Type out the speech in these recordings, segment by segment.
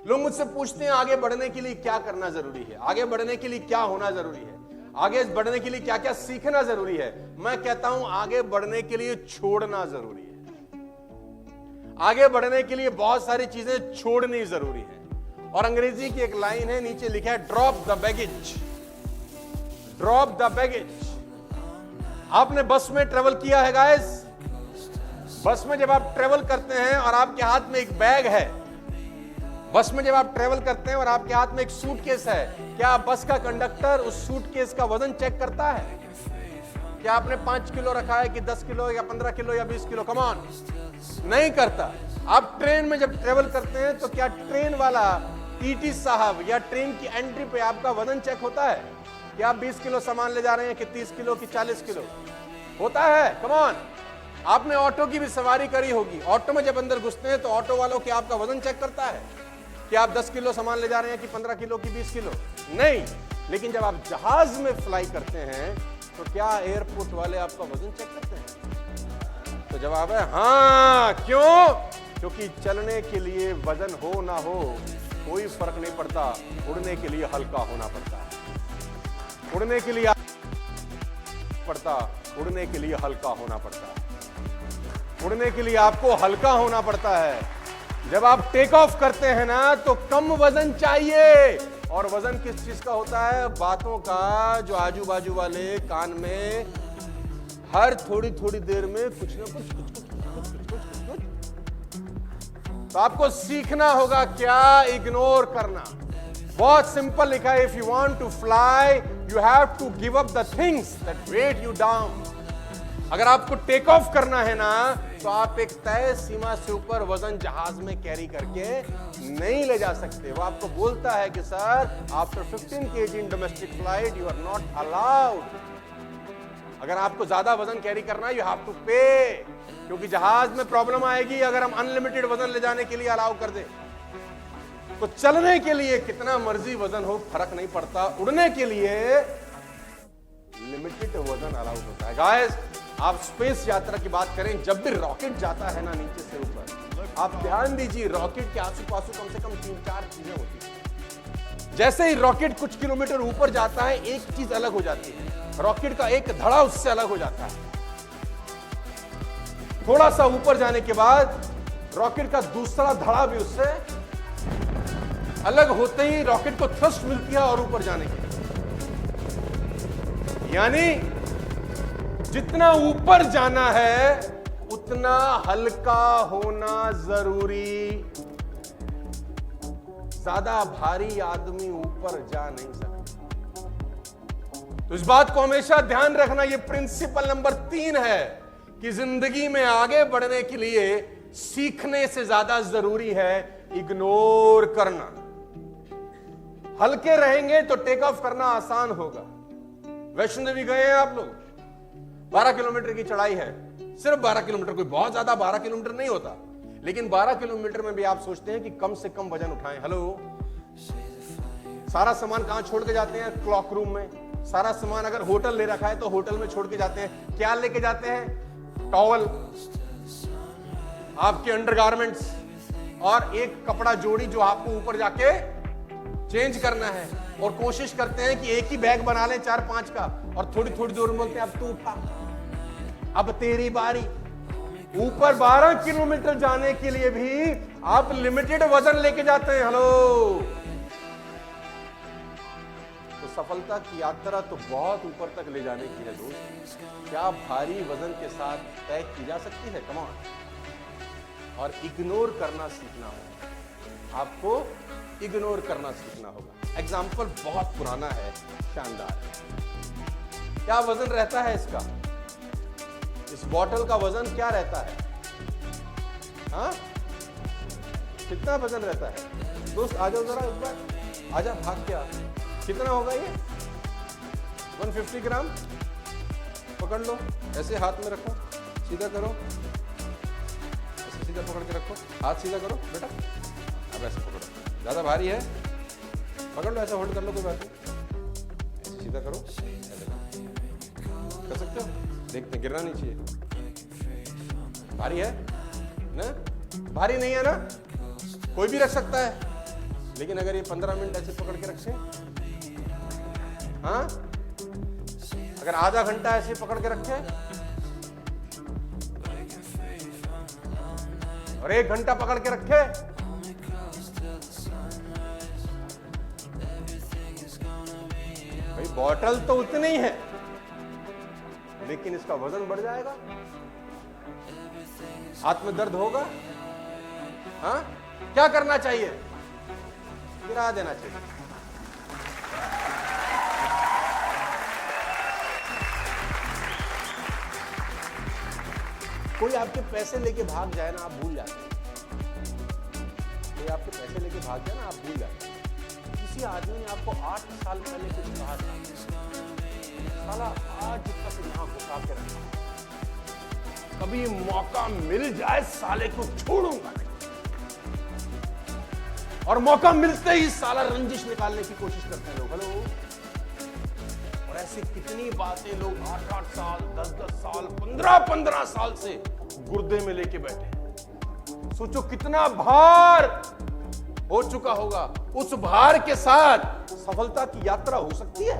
लोग मुझसे पूछते हैं आगे बढ़ने के लिए क्या करना जरूरी है, आगे बढ़ने के लिए क्या होना जरूरी है, आगे बढ़ने के लिए क्या क्या सीखना जरूरी है। मैं कहता हूं आगे बढ़ने के लिए छोड़ना जरूरी है। आगे बढ़ने के लिए बहुत सारी चीजें छोड़नी जरूरी है। और अंग्रेजी की एक लाइन है, नीचे लिखा है drop the baggage, drop the baggage. आपने बस में ट्रेवल किया है गाइस? बस में जब आप ट्रेवल करते हैं और आपके हाथ में एक बैग है, बस में जब आप ट्रेवल करते हैं और आपके हाथ में एक सूटकेस है, क्या बस का कंडक्टर उस सूटकेस का वजन चेक करता है? क्या आपने 5 किलो रखा है कि 10 किलो या 15 किलो या 20 किलो? कम ऑन, नहीं करता। आप ट्रेन में जब ट्रेवल करते हैं तो क्या ट्रेन वाला टीटी साहब या ट्रेन की एंट्री पे आपका वजन चेक होता है कि आप 20 किलो सामान ले जा रहे हैं कि 30 किलो कि 40 किलो? होता है। Come on. आपने ऑटो की भी सवारी करी होगी, ऑटो में जब अंदर घुसते हैं तो ऑटो वालों की आपका वजन चेक करता है कि आप 10 किलो सामान ले जा रहे हैं कि 15 किलो कि 20 किलो? नहीं। लेकिन जब आप जहाज में फ्लाई करते हैं तो क्या एयरपोर्ट वाले आपका वजन चेक करते हैं? तो जवाब है हाँ। क्यों? क्योंकि चलने के लिए वजन हो ना हो कोई फर्क नहीं पड़ता, उड़ने के लिए हल्का होना पड़ता है। उड़ने के लिए पड़ता, उड़ने के लिए हल्का होना पड़ता है। उड़ने के लिए आपको हल्का होना पड़ता है। जब आप टेक ऑफ करते हैं ना तो कम वजन चाहिए। और वजन किस चीज का होता है? बातों का, जो आजू बाजू वाले कान में हर थोड़ी थोड़ी देर में कुछ ना कुछ। तो आपको सीखना होगा क्या? इग्नोर करना। बहुत सिंपल लिखा है, if you want to fly you have to give up the things that weigh you down. अगर आपको टेक ऑफ करना है ना तो आप एक तय सीमा से ऊपर वजन जहाज में कैरी करके नहीं ले जा सकते। वो आपको बोलता है कि sir after 15 kg in domestic flight you are not allowed. अगर आपको ज्यादा वजन कैरी करना है यू हैव टू पे, क्योंकि जहाज में प्रॉब्लम आएगी अगर हम अनलिमिटेड वजन ले जाने के लिए अलाउ कर दें। तो चलने के लिए कितना मर्जी वजन हो फर्क नहीं पड़ता, उड़ने के लिए लिमिटेड वजन अलाउड होता है। गाइस, आप स्पेस यात्रा की बात करें, जब भी रॉकेट जाता है ना नीचे से ऊपर, आप ध्यान दीजिए रॉकेट के आसू पासू कम से कम 3-4 चीजें होती है। जैसे ही रॉकेट कुछ किलोमीटर ऊपर जाता है एक चीज अलग हो जाती है, रॉकेट का एक धड़ा उससे अलग हो जाता है। थोड़ा सा ऊपर जाने के बाद रॉकेट का दूसरा धड़ा भी उससे अलग होते ही रॉकेट को थ्रस्ट मिलती है और ऊपर जाने की। यानी जितना ऊपर जाना है उतना हल्का होना जरूरी। ज्यादा भारी आदमी ऊपर जा नहीं सकता। तो इस बात को हमेशा ध्यान रखना। यह प्रिंसिपल नंबर 3 है कि जिंदगी में आगे बढ़ने के लिए सीखने से ज्यादा जरूरी है इग्नोर करना। हल्के रहेंगे तो टेक ऑफ करना आसान होगा। वैष्णो देवी गए हैं आप लोग? 12 किलोमीटर की चढ़ाई है, सिर्फ 12 किलोमीटर, कोई बहुत ज्यादा 12 किलोमीटर नहीं होता, लेकिन 12 किलोमीटर में भी आप सोचते हैं कि कम से कम वजन उठाएं। हेलो, सारा सामान कहां छोड़ के जाते हैं? क्लॉक रूम में। सारा सामान अगर होटल ले रखा है तो होटल में छोड़ के जाते हैं। क्या लेके जाते हैं? टॉवल, आपके अंडरगारमेंट्स और एक कपड़ा जोड़ी जो आपको ऊपर जाके चेंज करना है। और कोशिश करते हैं कि एक ही बैग बना लें 4-5 का, और थोड़ी थोड़ी दूर बोलते हैं अब तू उठा, अब तेरी बारी। ऊपर 12 किलोमीटर जाने के लिए भी आप लिमिटेड वजन लेके जाते हैं। हेलो, तो सफलता की यात्रा तो बहुत ऊपर तक ले जाने की है दोस्त। क्या भारी वजन के साथ तय की जा सकती है? Come on. और इग्नोर करना सीखना होगा, आपको इग्नोर करना सीखना होगा। एग्जाम्पल बहुत पुराना है, शानदार है। क्या वजन रहता है इसका? इस बॉटल का वजन क्या रहता है? हाँ, कितना वजन रहता है दोस्त? आ जाओ जरा एक बार, आजा, भाग क्या। कितना होगा ये? 150 ग्राम। पकड़ लो, ऐसे हाथ में रखो, सीधा करो, ऐसे सीधा पकड़ के रखो, हाथ सीधा करो बेटा। अब ऐसे पकड़ो, ज्यादा भारी है, पकड़ लो, ऐसा होल्ड कर लो, कोई बात नहीं। ऐसे सीधा करो, ऐसे कर सकते हो? देखते, गिरना नहीं चाहिए। भारी है ना? भारी नहीं है ना? कोई भी रख सकता है। लेकिन अगर ये 15 मिनट ऐसे पकड़ के रखे, हाँ, अगर आधा घंटा ऐसे पकड़ के रखे और 1 घंटा पकड़ के रखे, भाई बॉटल तो उतनी ही है, लेकिन इसका वजन बढ़ जाएगा, हाथ में दर्द होगा। हाँ, क्या करना चाहिए? गिरा देना चाहिए। कोई आपके पैसे लेके भाग जाए ना, आप भूल जाते हैं। कोई आपके पैसे लेके भाग जाए ना, आप भूल जाते हैं। किसी आदमी ने आपको 8 साल पहले कुछ कहा था, साला आज तक यहां घुसा के रखा, कभी मौका मिल जाए साले को छोड़ूंगा नहीं, और मौका मिलते ही साला रंजिश निकालने की कोशिश करते हैं लोग। हेलो, और ऐसी कितनी बातें लोग 8-8 साल, 10-10 साल, 15-15 साल से गुर्दे में लेके बैठे हैं। सोचो कितना भार हो चुका होगा। उस भार के साथ सफलता की यात्रा हो सकती है।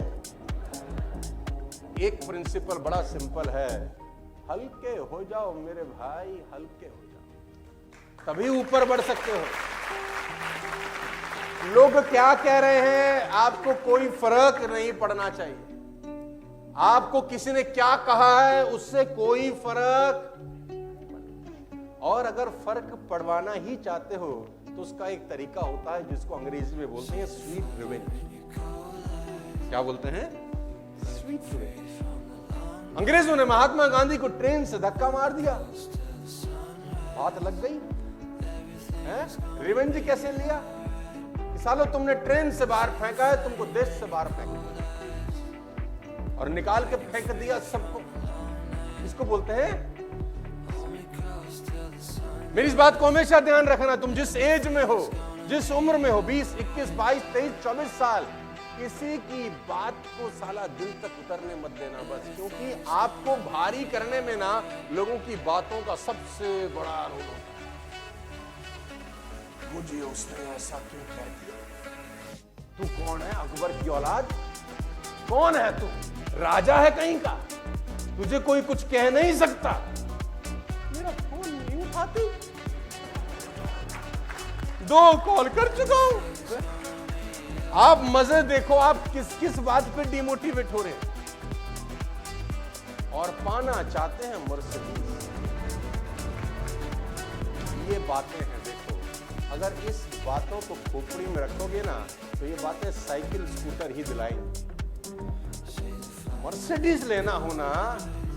एक प्रिंसिपल बड़ा सिंपल है, हल्के हो जाओ मेरे भाई, हल्के हो जाओ, तभी ऊपर बढ़ सकते हो। लोग क्या कह रहे हैं, आपको कोई फर्क नहीं पड़ना चाहिए। आपको किसी ने क्या कहा है, उससे कोई फर्क, और अगर फर्क पड़वाना ही चाहते हो तो उसका एक तरीका होता है जिसको अंग्रेजी में बोलते हैं स्वीट रिवेंज। क्या बोलते हैं? Sweet revenge. अंग्रेजों ने महात्मा गांधी को ट्रेन से धक्का मार दिया, बात लग गई है। रिवेंज कैसे लिया कि सालो तुमने ट्रेन से बाहर फेंका है, तुमको देश से बाहर फेंका और निकाल के फेंक दिया सबको। इसको बोलते हैं। मेरी इस बात को हमेशा ध्यान रखना, तुम जिस एज में हो, जिस उम्र में हो, 20, 21, 22, 23, 24 साल, किसी की बात को साला दिल तक उतरने मत देना बस, क्योंकि आपको भारी करने में ना लोगों की बातों का सबसे बड़ा रोल होता है। मुझे उसने ऐसा क्यों कह दिया? तू कौन है? अकबर की औलाद? कौन है तू? राजा है कहीं का? तुझे कोई कुछ कह नहीं सकता। मेरा फोन नहीं उठाती, 2 कॉल कर चुका हूं। आप मजे देखो, आप किस किस बात पे डिमोटिवेट हो रहे हैं और पाना चाहते हैं मर्सिडीज। ये बातें हैं, देखो, अगर इस बातों को खोपड़ी में रखोगे ना तो ये बातें साइकिल स्कूटर ही दिलाएंगी। मर्सिडीज लेना हो ना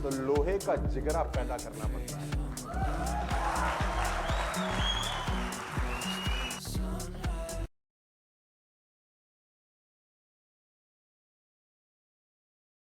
तो लोहे का जिगरा पैदा करना पड़ता है।